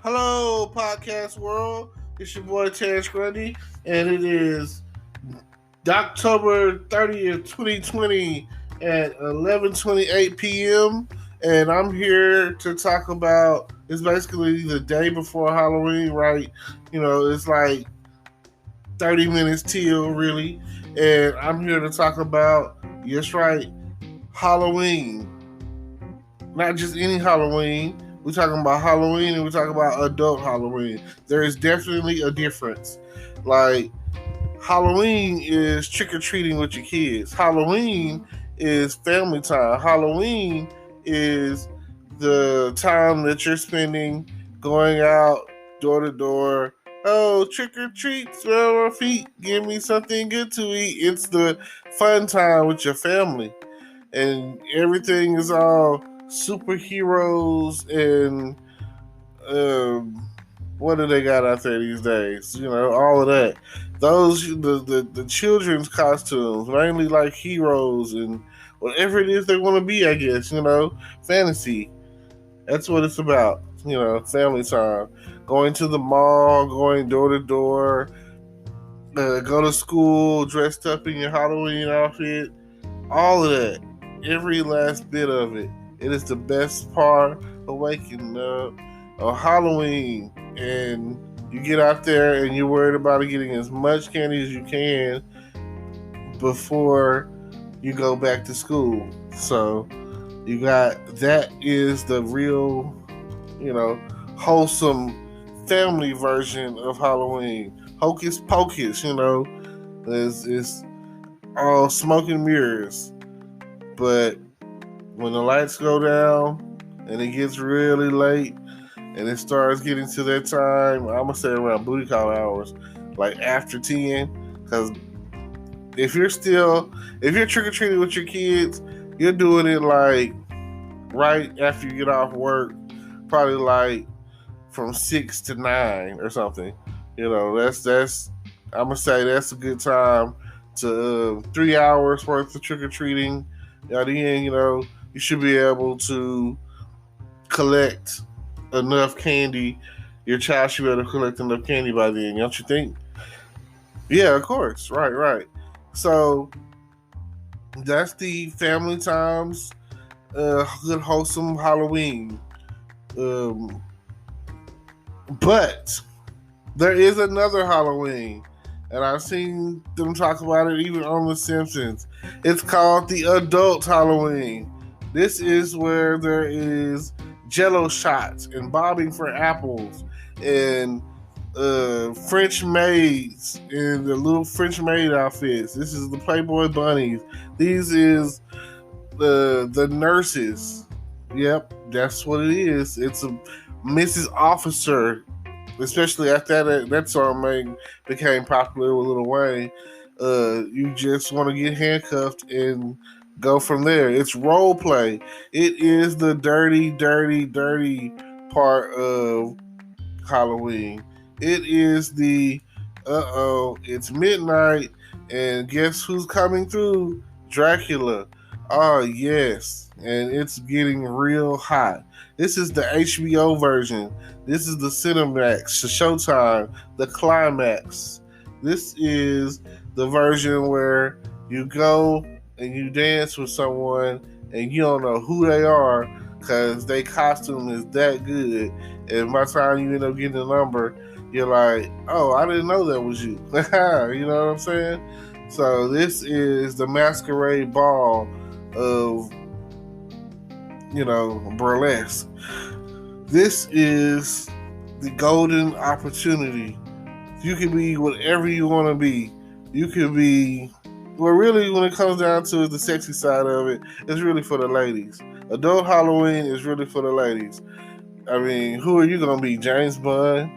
Hello, podcast world. It's your boy Terrence Grundy, and it is October 30th, 2020 at 11:28 p.m. And I'm here to talk about it's basically the day before Halloween, right? It's like 30 minutes till, really. And I'm here to talk about, yes, right, Halloween. Not just any Halloween. We're talking about Halloween and we're talking about adult Halloween. There is definitely a difference. Like, Halloween is trick or treating with your kids. Halloween is family time. Halloween is the time that you're spending going out door to door. Oh, trick or treat, smell my feet, give me something good to eat. It's the fun time with your family. And everything is all superheroes and what do they got out there these days? All of that. Those the children's costumes, mainly like heroes and whatever it is they want to be. I guess fantasy. That's what it's about. Family time, going to the mall, going door to door, go to school dressed up in your Halloween outfit. All of that, every last bit of it. It is the best part of waking up on Halloween, and you get out there and you're worried about getting as much candy as you can before you go back to school. So you got that is the real, wholesome family version of Halloween. Hocus pocus, is all smoke and mirrors. But when the lights go down and it gets really late and it starts getting to that time, I'm gonna say around booty call hours, like after 10, because if you're trick or treating with your kids, you're doing it like right after you get off work, probably like from 6 to 9 or something. That's I'm gonna say that's a good time to 3 hours worth of trick or treating. At the end, you should be able to collect enough candy. Your child should be able to collect enough candy by then, don't you think? Yeah, of course. Right. So that's the family times, good wholesome Halloween. Um, but there is another Halloween, and I've seen them talk about it even on The Simpsons. It's called the adult Halloween. This is where there is Jello shots and bobbing for apples and French maids in the little French maid outfits. This is the Playboy bunnies. These is the nurses. Yep, that's what it is. It's a Mrs. Officer, especially after that song became popular with Lil Wayne. You just want to get handcuffed and go from there. It's role play. It is the dirty part of Halloween. It is the it's midnight, and guess who's coming through? Dracula. Oh, yes. And it's getting real hot. This is the HBO version. This is the Cinemax, the Showtime, the Climax. This is the version where you go and you dance with someone and you don't know who they are because their costume is that good. And by the time you end up getting the number, you're like, oh, I didn't know that was you. You know what I'm saying? So this is the masquerade ball of, burlesque. This is the golden opportunity. You can be whatever you want to be. You can be, well, really, when it comes down to the sexy side of it, it's really for the ladies. Adult Halloween is really for the ladies. I mean, who are you going to be? James Bond?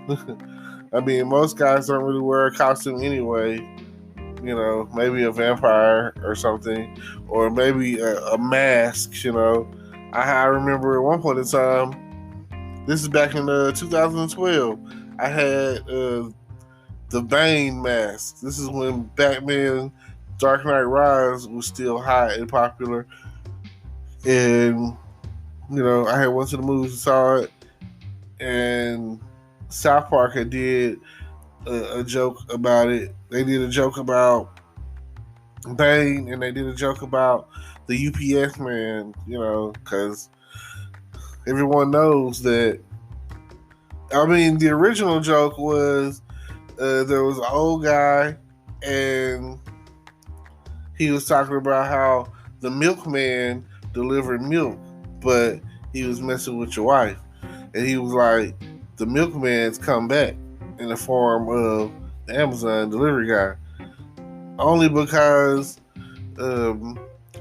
I mean, most guys don't really wear a costume anyway. Maybe a vampire or something, or maybe a mask. I remember at one point in time, this is back in 2012, I had the Bane mask. This is when Batman Dark Knight Rise was still hot and popular, and I had went to the movies and saw it, and South Park had did a joke about it. They did a joke about Bane, and they did a joke about the UPS man, because everyone knows that. I mean, the original joke was there was an old guy, and he was talking about how the milkman delivered milk, but he was messing with your wife. And he was like, the milkman's come back in the form of the Amazon delivery guy. Only because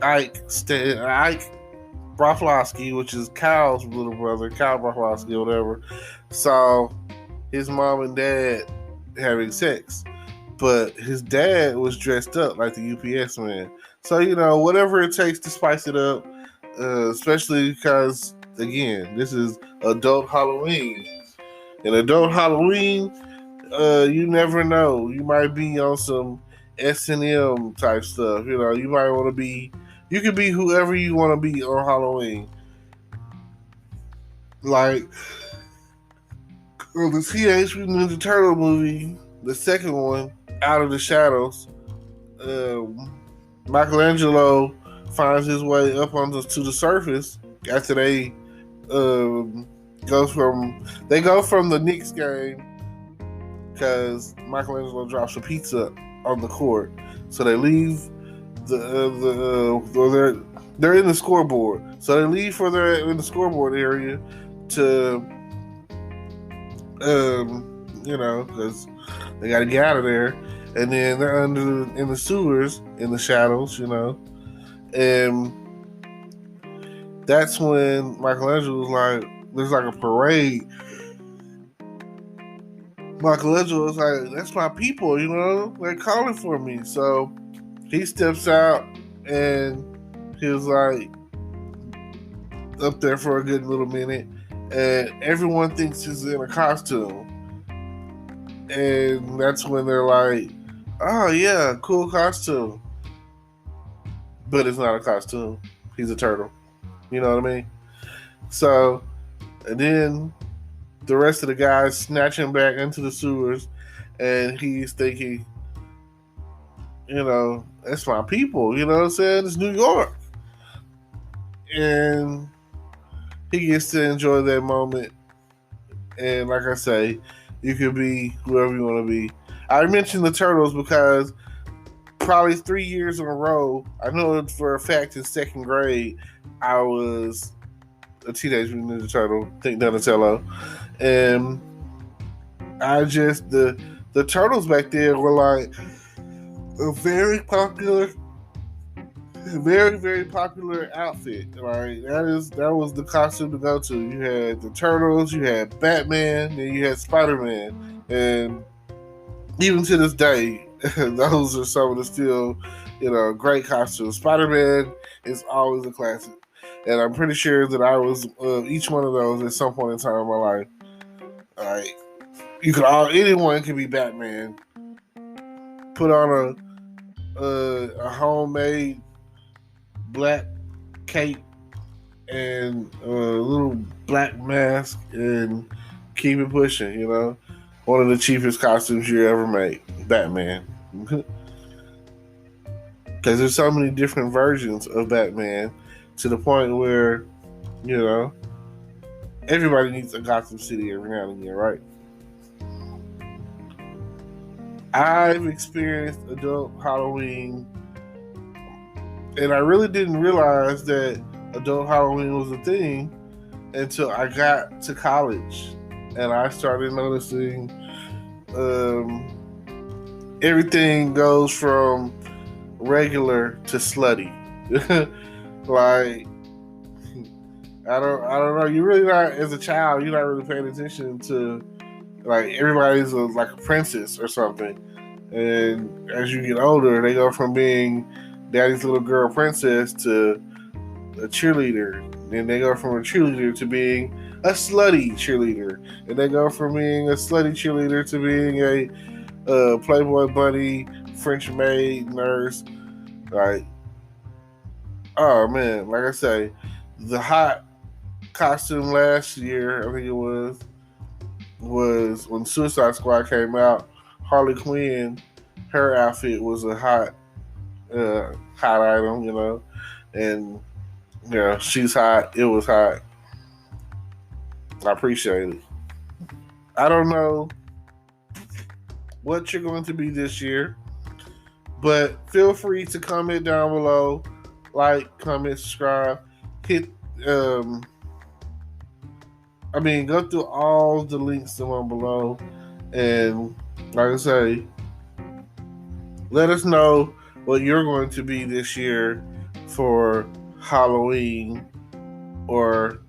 Ike Broflovski, which is Kyle's little brother, Kyle Broflovski or whatever, saw his mom and dad having sex. But his dad was dressed up like the UPS man. So, whatever it takes to spice it up, especially because, again, this is adult Halloween. And adult Halloween, you never know. You might be on some S&M type stuff. You might want to be, you can be whoever you want to be on Halloween. Like, the Teenage Mutant Ninja Turtle movie, the second one, Out of the Shadows, Michelangelo finds his way up to the surface after they go from the Knicks game because Michelangelo drops a pizza on the court, so they leave they're in the scoreboard, so they leave for they're in the scoreboard area to because they got to get out of there, and then they're in the sewers in the shadows, and that's when Michelangelo was like, there's like a parade. Michelangelo was like, that's my people, they're calling for me. So he steps out, and he was like up there for a good little minute, and everyone thinks he's in a costume. And that's when they're like, oh yeah, cool costume. But it's not a costume. He's a turtle. You know what I mean? So, and then the rest of the guys snatch him back into the sewers, and he's thinking, that's my people. You know what I'm saying? It's New York. And he gets to enjoy that moment. And like I say, you could be whoever you want to be. I mentioned the Turtles because probably 3 years in a row, I know for a fact in second grade, I was a Teenage Mutant Ninja Turtle, think Donatello. And the Turtles back there were like a very popular, very, very popular outfit. Right? That was the costume to go to. You had the Turtles, you had Batman, then you had Spider-Man. And even to this day, those are some of the still, great costumes. Spider-Man is always a classic. And I'm pretty sure that I was each one of those at some point in time in my life. Like, anyone can be Batman. Put on a homemade black cape and a little black mask and keep it pushing, One of the cheapest costumes you ever made, Batman. Because there's so many different versions of Batman to the point where, everybody needs a Gotham City every now and again, right? I've experienced adult Halloween, and I really didn't realize that adult Halloween was a thing until I got to college, and I started noticing everything goes from regular to slutty. Like, I don't know. You're really not, as a child, you're not really paying attention to, like, everybody's like a princess or something. And as you get older, they go from being daddy's little girl princess to a cheerleader. And they go from a cheerleader to being a slutty cheerleader. And they go from being a slutty cheerleader to being a Playboy bunny, French maid, nurse. Like, oh man, like I say, the hot costume last year, I think it was was when Suicide Squad came out. Harley Quinn, her outfit was a hot item, and she's hot. It was hot. I appreciate it. I don't know what you're going to be this year, but feel free to comment down below, like, comment, subscribe, hit. Go through all the links down below, and like I say, let us know what you're going to be this year for Halloween, or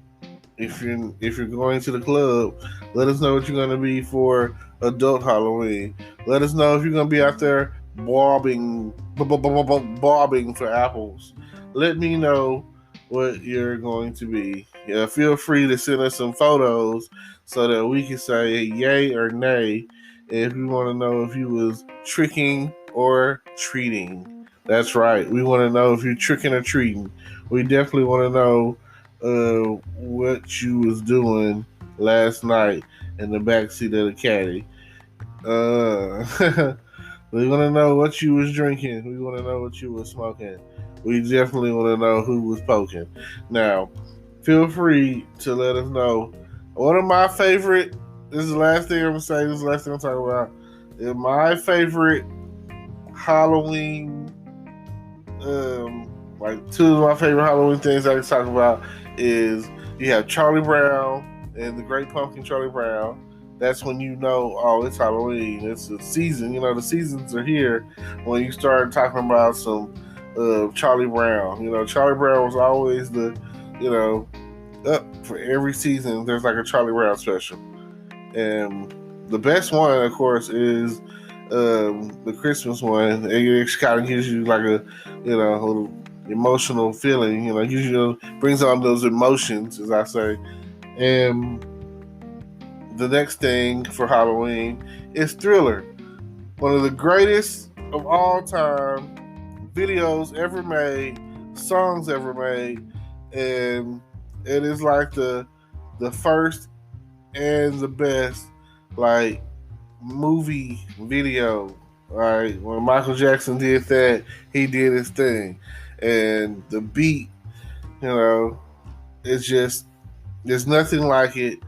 if you're going to the club, let us know what you're going to be for adult Halloween. Let us know if you're going to be out there bobbing for apples. Let me know what you're going to be. Feel free to send us some photos so that we can say yay or nay if we want to know if you was tricking or treating. That's right. We want to know if you're tricking or treating. We definitely want to know what you was doing last night in the backseat of the caddy. We want to know what you was drinking. We want to know what you was smoking. We definitely want to know who was poking. Now, feel free to let us know. One of my favorite, this is the last thing I'm going to say, this is the last thing I'm talking about, is my favorite Halloween, two of my favorite Halloween things I can talk about is you have Charlie Brown and the Great Pumpkin Charlie Brown. That's when you know, oh, it's Halloween. It's the season. The seasons are here when you start talking about some Charlie Brown. Charlie Brown was always the, up for every season. There's like a Charlie Brown special. And the best one, of course, is the Christmas one. It kind of gives you like a little emotional feeling. Brings on those emotions, as I say. And the next thing for Halloween is Thriller, one of the greatest of all time videos ever made, songs ever made, and it is like the first and the best movie video. Right, when Michael Jackson did that, he did his thing, and the beat, it's just there's nothing like it.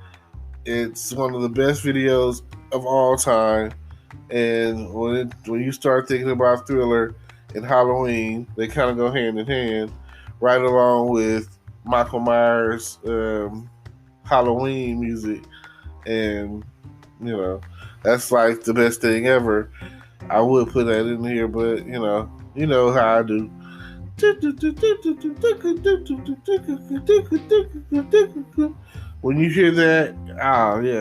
It's one of the best videos of all time, and when you start thinking about Thriller and Halloween, they kind of go hand in hand, right along with Michael Myers' Halloween music, and that's like the best thing ever. I would put that in here, but you know how I do. When you hear that,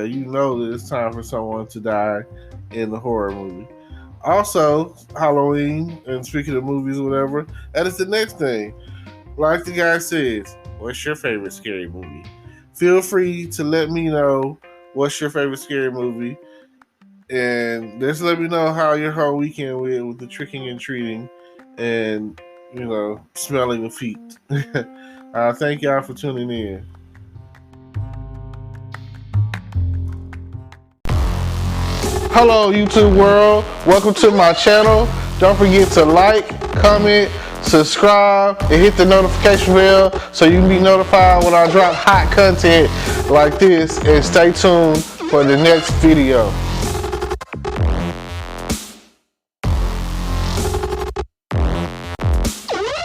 you know that it's time for someone to die in the horror movie. Also, Halloween, and speaking of movies or whatever, that is the next thing. Like the guy says, what's your favorite scary movie? Feel free to let me know what's your favorite scary movie. And just let me know how your whole weekend went with the tricking and treating and, smelling of feet. Thank y'all for tuning in. Hello, YouTube world. Welcome to my channel. Don't forget to like, comment, subscribe, and hit the notification bell so you can be notified when I drop hot content like this. And stay tuned for the next video.